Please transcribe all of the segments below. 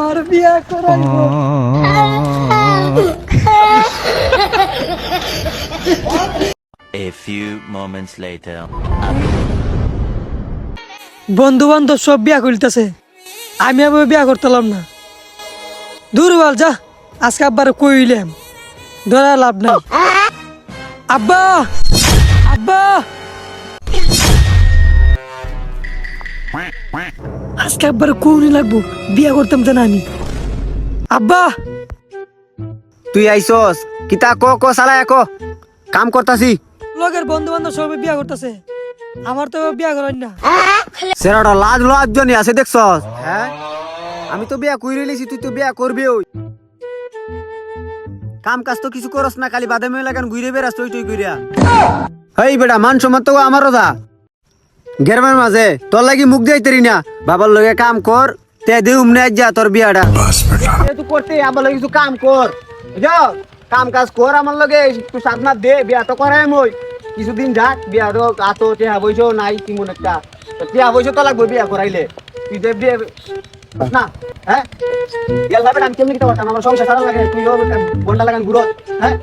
আমার বিয়া করাইবো। A few moments later. বন্ধু বান্ধব সব বিয়া করিতেছে, আমি আবার বিয়া করতেলাম না। দুর্বল যা, আজকে আব্বার কইলাম ধরা লাভ নাই। আব্বা আব্বা, আজকে আব্বার কৌনি লাগবো, বিয়া করতাম তো না আমি। আব্বা তুই আইসস কিতা ক সালা ক কাম করতাছি। লগের বন্ধু বান্ধব সবাই বিয়া করতেছে, আমার তো বিয়া করেন না। সেরাটা লাজ লজ্জনি আছে দেখছস? হ্যাঁ আমি তো বিয়া কইরে লিছি, তুই তো বিয়া করবি। ওই কাম কাজ তো কিছু করস না, খালি বাদামে লাগান ঘুরে বেড়াস তুই তুই ঘুরিয়া। হেই বেটা, মান সম্মান তো আমারও দা গেরমের মাঝে তোর লাগি মুখ দিতেরি না। বাবার লগে কাম কর, তে দেউম না যা তোর বিয়াটা। তুই করতে আমার লগে কিছু কাম কর, বুঝছো? কাম কাজ কর আমার লগে, একটু সাধনা দে, বিয়া তো করাই মই কিছুদিন যাক। বিয়া তো আতো টেহা বইছো নাই তেমন একটা, টেহা বইছো তো লাগবে বিয়া করাইলে। তুই যে বিয়ে না, হ্যাঁ গেলা বেটা আমি কেমনি কিতা করতাম, আমার সংসার সারা লাগে, তুই বন্ডা লাগান ঘুরো। হ্যাঁ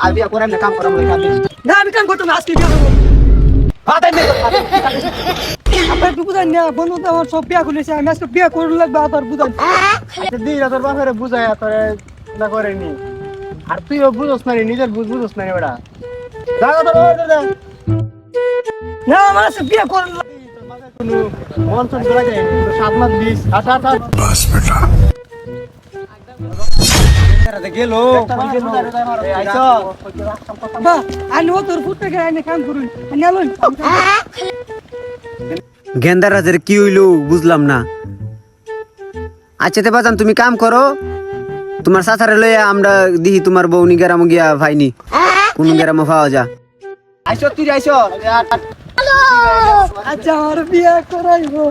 আর বিয়া করাই না, কাম করাম লাগে। না আমি কাম করতাম না, আজকে বিয়া করবো। আব্বা একটু বুঝাই না, বন্ধু তো আমার সব বিয়া করেছে, আমি আজকে বিয়া করলে লাগবে। আবার বুঝাই তোর বাপের বুঝায় তোরে না করেনি, আর তুইও বুঝোস না, নিজের বুঝোস না বেটা। না, আমার আজকে বিয়া করলে লাগবে। মন চন করা যায়, সাবধান দিস। গেল বা আমি ও তোর ফুটে গেলে আমি কাম করুন আলোই। গেন্দার রাজের কি হইলো বুঝলাম না। আচ্ছা তে বাজান তুমি কাম করো, তোমার সাথারে লইয়া আমরা দিহি তোমার বউনি গেরাম গিয়া ভাইনি কোন গেরাম পাওয়া যা। আইসো তুই আইসো। আচ্ছা আমার বিয়া করাইবো।